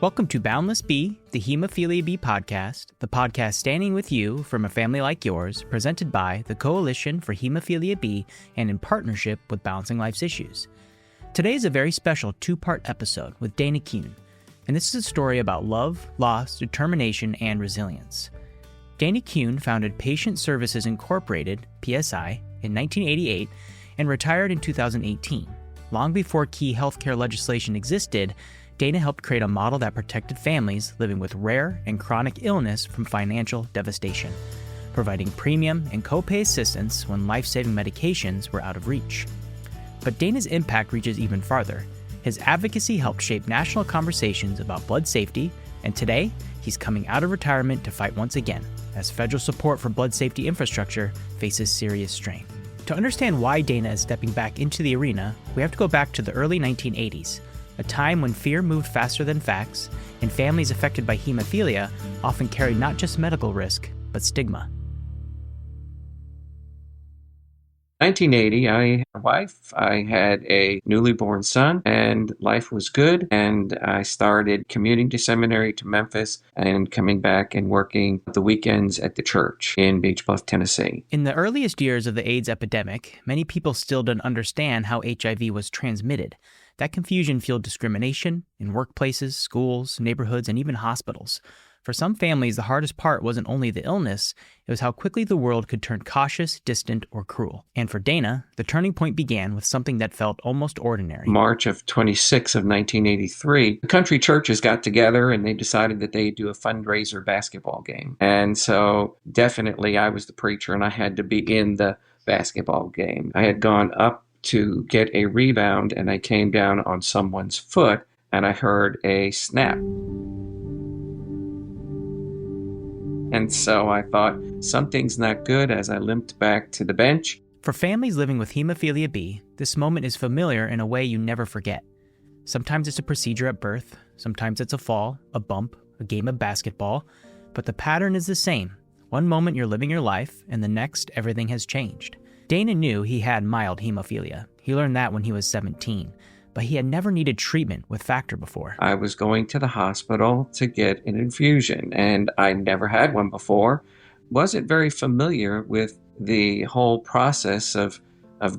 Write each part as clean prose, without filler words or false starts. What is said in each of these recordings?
Welcome to Boundless B, the Hemophilia B podcast, the podcast standing with you from a family like yours, presented by the Coalition for Hemophilia B and in partnership with Balancing Life's Issues. Today is a very special two-part episode with Dana Kuhn, and this is a story about love, loss, determination, and resilience. Dana Kuhn founded Patient Services Incorporated, PSI, in 1988 and retired in 2018. Long before key healthcare legislation existed, Dana helped create a model that protected families living with rare and chronic illness from financial devastation, providing premium and copay assistance when life-saving medications were out of reach. But Dana's impact reaches even farther. His advocacy helped shape national conversations about blood safety, and today, he's coming out of retirement to fight once again, as federal support for blood safety infrastructure faces serious strain. To understand why Dana is stepping back into the arena, we have to go back to the early 1980s, a time when fear moved faster than facts, and families affected by hemophilia often carried not just medical risk, but stigma. 1980, I had a wife, I had a newly born son, and life was good, and I started commuting to seminary to Memphis and coming back and working the weekends at the church in Beach Bluff, Tennessee. In the earliest years of the AIDS epidemic, many people still didn't understand how HIV was transmitted. That confusion fueled discrimination in workplaces, schools, neighborhoods, and even hospitals. For some families, the hardest part wasn't only the illness, it was how quickly the world could turn cautious, distant, or cruel. And for Dana, the turning point began with something that felt almost ordinary. March of 26 of 1983, the country churches got together and they decided that they'd do a fundraiser basketball game. And so definitely I was the preacher and I had to be in the basketball game. I had gone up to get a rebound and I came down on someone's foot and I heard a snap. And so I thought, something's not good as I limped back to the bench. For families living with hemophilia B, this moment is familiar in a way you never forget. Sometimes it's a procedure at birth, sometimes it's a fall, a bump, a game of basketball, but the pattern is the same. One moment you're living your life, and the next everything has changed. Dana knew he had mild hemophilia. He learned that when he was 17. But he had never needed treatment with factor before. I was going to the hospital to get an infusion, and I never had one before. Wasn't very familiar with the whole process of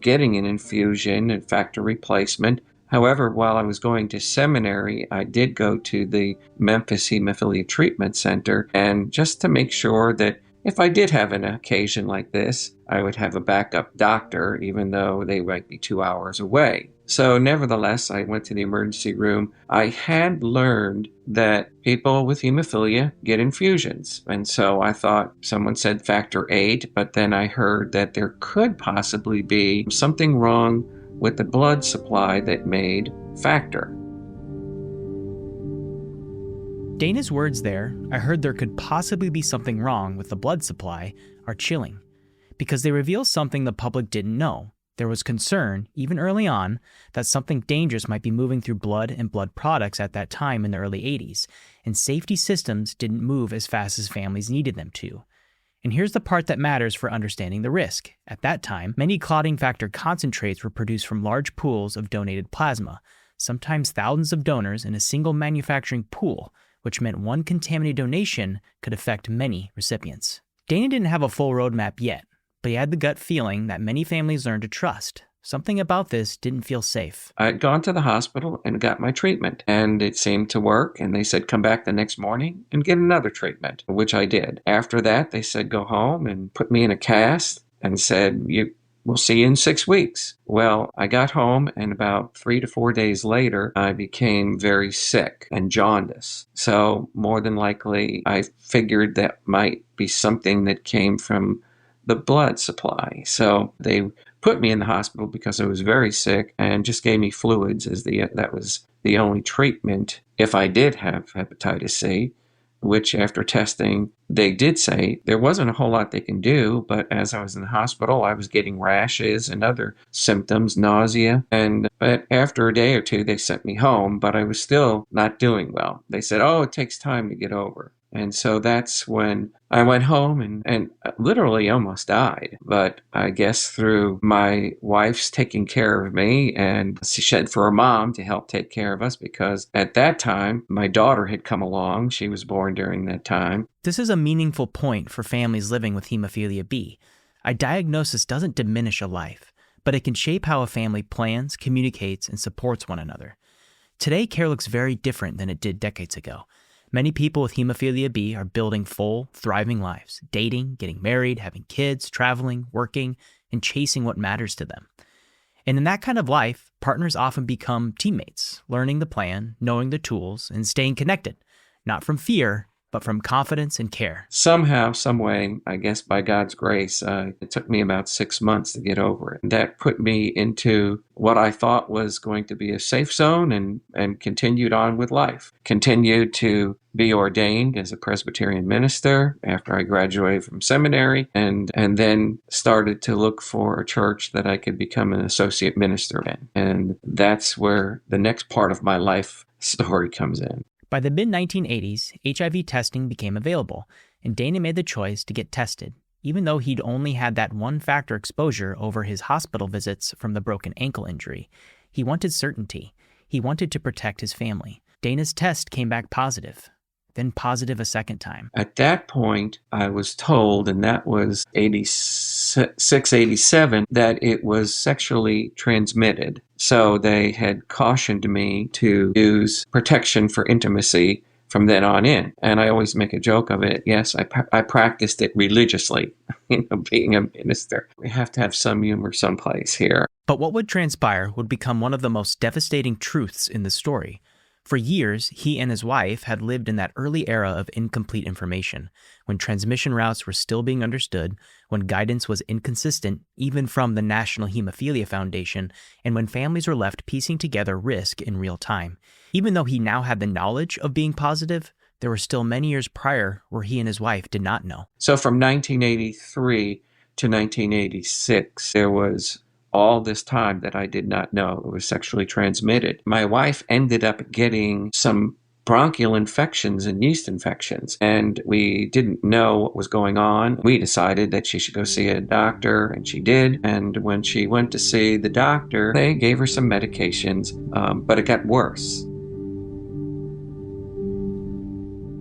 getting an infusion and factor replacement. However, while I was going to seminary, I did go to the Memphis Hemophilia Treatment Center, and just to make sure that if I did have an occasion like this, I would have a backup doctor, even though they might be 2 hours away. So nevertheless, I went to the emergency room. I had learned that people with hemophilia get infusions. And so I thought someone said factor 8, but then I heard that there could possibly be something wrong with the blood supply that made factor. Dana's words there, I heard there could possibly be something wrong with the blood supply, are chilling, because they reveal something the public didn't know. There was concern, even early on, that something dangerous might be moving through blood and blood products at that time in the early 80s, and safety systems didn't move as fast as families needed them to. And here's the part that matters for understanding the risk. At that time, many clotting factor concentrates were produced from large pools of donated plasma, sometimes thousands of donors in a single manufacturing pool, which meant one contaminated donation could affect many recipients. Dana didn't have a full roadmap yet, but he had the gut feeling that many families learned to trust. Something about this didn't feel safe. I had gone to the hospital and got my treatment, and it seemed to work, and they said, come back the next morning and get another treatment, which I did. After that, they said, go home and put me in a cast and said, we'll see you in 6 weeks. Well, I got home, and about 3 to 4 days later, I became very sick and jaundice. So more than likely, I figured that might be something that came from the blood supply. So they put me in the hospital because I was very sick and just gave me fluids that was the only treatment if I did have hepatitis C, which after testing, they did say there wasn't a whole lot they can do, but as I was in the hospital, I was getting rashes and other symptoms, nausea, but after a day or two, they sent me home, but I was still not doing well. They said, it takes time to get over. And so that's when I went home and literally almost died. But I guess through my wife's taking care of me, and she shed for her mom to help take care of us, because at that time, my daughter had come along. She was born during that time. This is a meaningful point for families living with hemophilia B. A diagnosis doesn't diminish a life, but it can shape how a family plans, communicates, and supports one another. Today, care looks very different than it did decades ago. Many people with hemophilia B are building full, thriving lives, dating, getting married, having kids, traveling, working, and chasing what matters to them. And in that kind of life, partners often become teammates, learning the plan, knowing the tools, and staying connected, not from fear, but from confidence and care. Somehow, some way, I guess by God's grace, it took me about 6 months to get over it. That put me into what I thought was going to be a safe zone, and continued on with life. Continued to be ordained as a Presbyterian minister after I graduated from seminary, and then started to look for a church that I could become an associate minister in. And that's where the next part of my life story comes in. By the mid-1980s, HIV testing became available, and Dana made the choice to get tested, even though he'd only had that one-factor exposure over his hospital visits from the broken ankle injury. He wanted certainty. He wanted to protect his family. Dana's test came back positive, then positive a second time. At that point, I was told, and that was 86, 87, that it was sexually transmitted. So they had cautioned me to use protection for intimacy from then on in. And I always make a joke of it. Yes, I practiced it religiously, being a minister. We have to have some humor someplace here. But what would transpire would become one of the most devastating truths in the story. For years, he and his wife had lived in that early era of incomplete information, when transmission routes were still being understood, when guidance was inconsistent even from the National Hemophilia Foundation, and when families were left piecing together risk in real time. Even though he now had the knowledge of being positive, there were still many years prior where he and his wife did not know. So from 1983 to 1986, there was all this time that I did not know it was sexually transmitted. My wife ended up getting some bronchial infections and yeast infections, and we didn't know what was going on. We decided that she should go see a doctor, and she did. And when she went to see the doctor, they gave her some medications, but it got worse.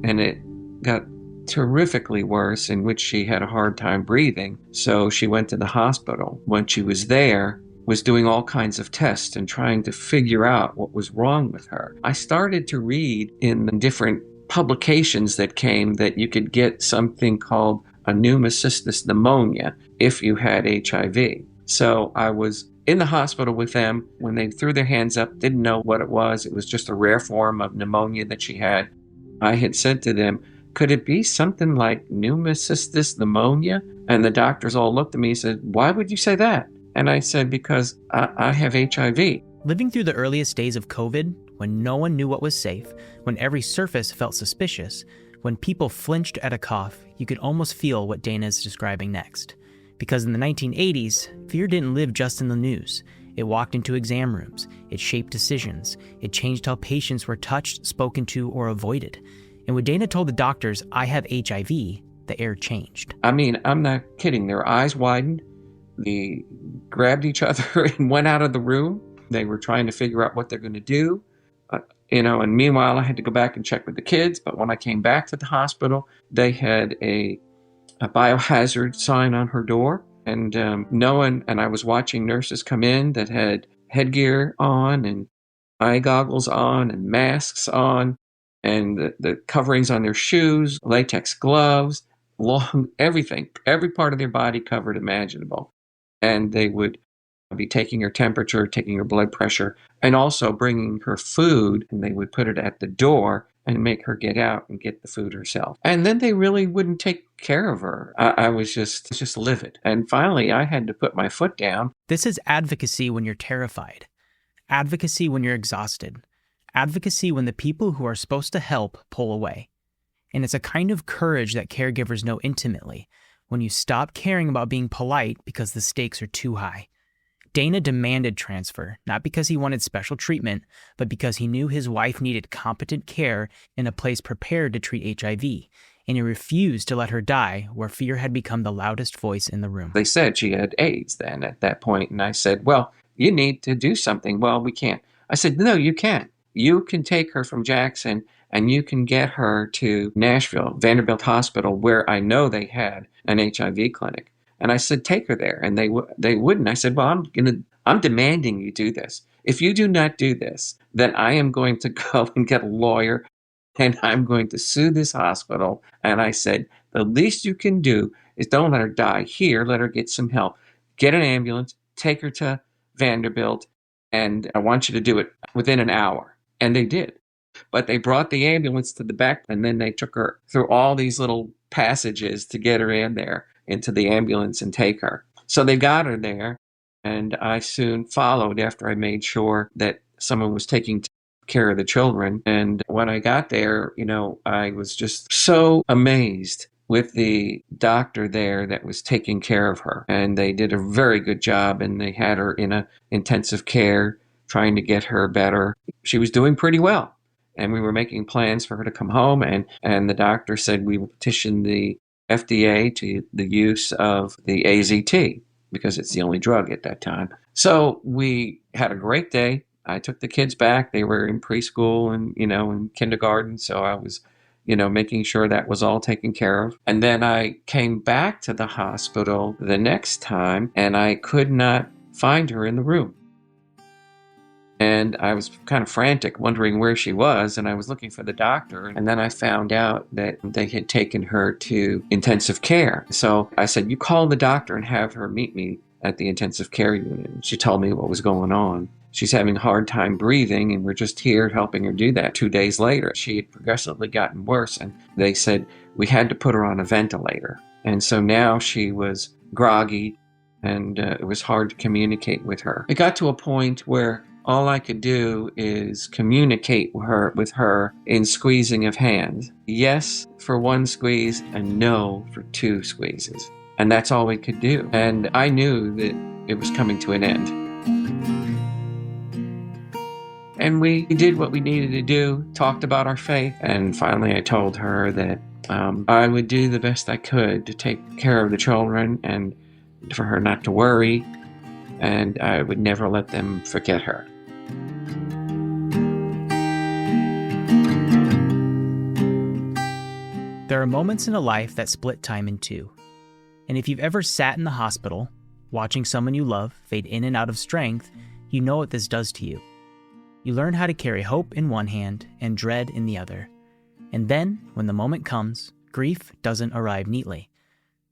And it got terrifically worse, in which she had a hard time breathing. So she went to the hospital. When she was there, was doing all kinds of tests and trying to figure out what was wrong with her. I started to read in the different publications that came that you could get something called a pneumocystis pneumonia if you had HIV. So I was in the hospital with them when they threw their hands up, didn't know what it was. It was just a rare form of pneumonia that she had. I had said to them, could it be something like pneumocystis pneumonia? And the doctors all looked at me and said, why would you say that? And I said, because I have HIV. Living through the earliest days of COVID, when no one knew what was safe, when every surface felt suspicious, when people flinched at a cough, you could almost feel what Dana is describing next. Because in the 1980s, fear didn't live just in the news. It walked into exam rooms. It shaped decisions. It changed how patients were touched, spoken to, or avoided. And when Dana told the doctors, I have HIV, the air changed. I mean, I'm not kidding. Their eyes widened. They grabbed each other and went out of the room. They were trying to figure out what they're going to do. And meanwhile, I had to go back and check with the kids. But when I came back to the hospital, they had a biohazard sign on her door. And and I was watching nurses come in that had headgear on and eye goggles on and masks on, and the coverings on their shoes, latex gloves, long, everything, every part of their body covered imaginable. And they would be taking her temperature, taking her blood pressure, and also bringing her food, and they would put it at the door and make her get out and get the food herself. And then they really wouldn't take care of her. I was just livid. And finally, I had to put my foot down. This is advocacy when you're terrified. Advocacy when you're exhausted. Advocacy when the people who are supposed to help pull away. And it's a kind of courage that caregivers know intimately, when you stop caring about being polite because the stakes are too high. Dana demanded transfer, not because he wanted special treatment, but because he knew his wife needed competent care in a place prepared to treat HIV, and he refused to let her die where fear had become the loudest voice in the room. They said she had AIDS then at that point, and I said, well, you need to do something. Well, we can't. I said, no, you can't. You can take her from Jackson and you can get her to Nashville, Vanderbilt Hospital, where I know they had an HIV clinic. And I said, take her there. And they wouldn't. I said, well, I'm demanding you do this. If you do not do this, then I am going to go and get a lawyer and I'm going to sue this hospital. And I said, the least you can do is don't let her die here. Let her get some help. Get an ambulance, take her to Vanderbilt, and I want you to do it within an hour. And they did. But they brought the ambulance to the back, and then they took her through all these little passages to get her in there into the ambulance and take her. So they got her there, and I soon followed after I made sure that someone was taking care of the children. And when I got there, I was just so amazed with the doctor there that was taking care of her. And they did a very good job, and they had her in a intensive care, trying to get her better. She was doing pretty well. And we were making plans for her to come home. And the doctor said we will petition the FDA to the use of the AZT because it's the only drug at that time. So we had a great day. I took the kids back. They were in preschool and, in kindergarten. So I was, making sure that was all taken care of. And then I came back to the hospital the next time and I could not find her in the room. And I was kind of frantic, wondering where she was, and I was looking for the doctor. And then I found out that they had taken her to intensive care. So I said, you call the doctor and have her meet me at the intensive care unit. And she told me what was going on. She's having a hard time breathing, and we're just here helping her do that. 2 days later, she had progressively gotten worse, and they said we had to put her on a ventilator. And so now she was groggy, and it was hard to communicate with her. It got to a point where all I could do is communicate with her in squeezing of hands. Yes for one squeeze and no for two squeezes. And that's all we could do. And I knew that it was coming to an end. And we did what we needed to do, talked about our faith. And finally I told her that I would do the best I could to take care of the children and for her not to worry. And I would never let them forget her. There are moments in a life that split time in two. And if you've ever sat in the hospital, watching someone you love fade in and out of strength, you know what this does to you. You learn how to carry hope in one hand and dread in the other. And then, when the moment comes, grief doesn't arrive neatly.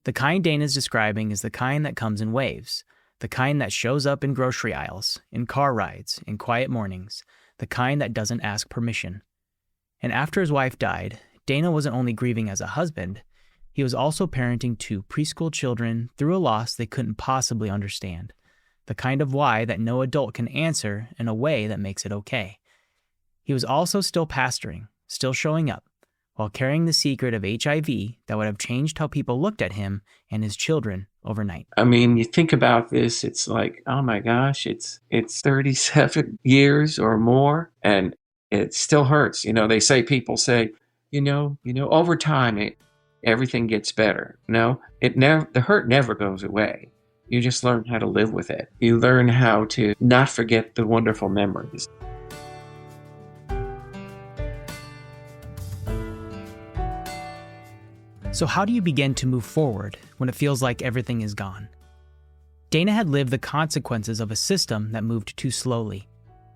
The kind Dana's describing is the kind that comes in waves, the kind that shows up in grocery aisles, in car rides, in quiet mornings, the kind that doesn't ask permission. And after his wife died, Dana wasn't only grieving as a husband, he was also parenting two preschool children through a loss they couldn't possibly understand, the kind of why that no adult can answer in a way that makes it okay. He was also still pastoring, still showing up, while carrying the secret of HIV that would have changed how people looked at him and his children overnight. I mean, you think about this, it's like, oh my gosh, it's 37 years or more, and it still hurts. People say, over time, everything gets better. No, the hurt never goes away. You just learn how to live with it. You learn how to not forget the wonderful memories. So how do you begin to move forward when it feels like everything is gone? Dana had lived the consequences of a system that moved too slowly.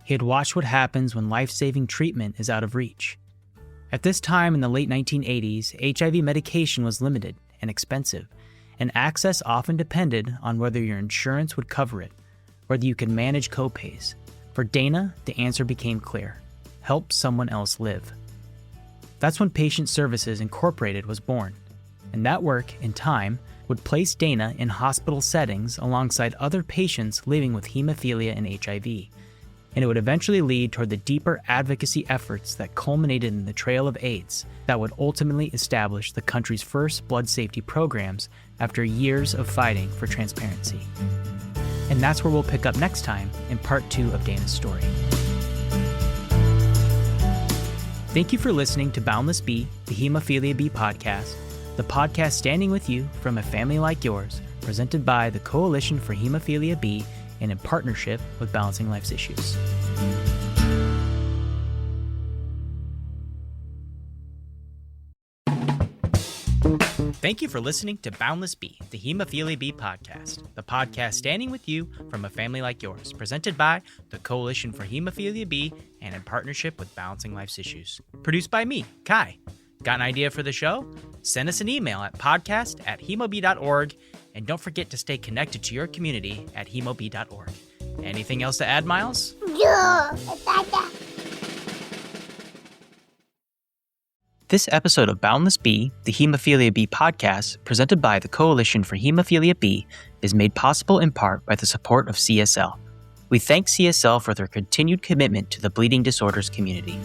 He had watched what happens when life-saving treatment is out of reach. At this time in the late 1980s, HIV medication was limited and expensive, and access often depended on whether your insurance would cover it, whether you could manage copays. For Dana, the answer became clear: help someone else live. That's when Patient Services Incorporated was born, and that work, in time, would place Dana in hospital settings alongside other patients living with hemophilia and HIV. And it would eventually lead toward the deeper advocacy efforts that culminated in the Trail of AIDS that would ultimately establish the country's first blood safety programs after years of fighting for transparency. And that's where we'll pick up next time in part 2 of Dana's story. Thank you for listening to Boundless B, the Hemophilia B podcast, the podcast standing with you from a family like yours, presented by the Coalition for Hemophilia B and in partnership with Balancing Life's Issues. Thank you for listening to Boundless B, the Hemophilia B podcast, the podcast standing with you from a family like yours, presented by the Coalition for Hemophilia B and in partnership with Balancing Life's Issues. Produced by me, Kai. Got an idea for the show? Send us an email at podcast@hemob.org, and don't forget to stay connected to your community at hemob.org. Anything else to add, Miles? This episode of Boundless B, the Hemophilia B podcast, presented by the Coalition for Hemophilia B, is made possible in part by the support of CSL. We thank CSL for their continued commitment to the bleeding disorders community.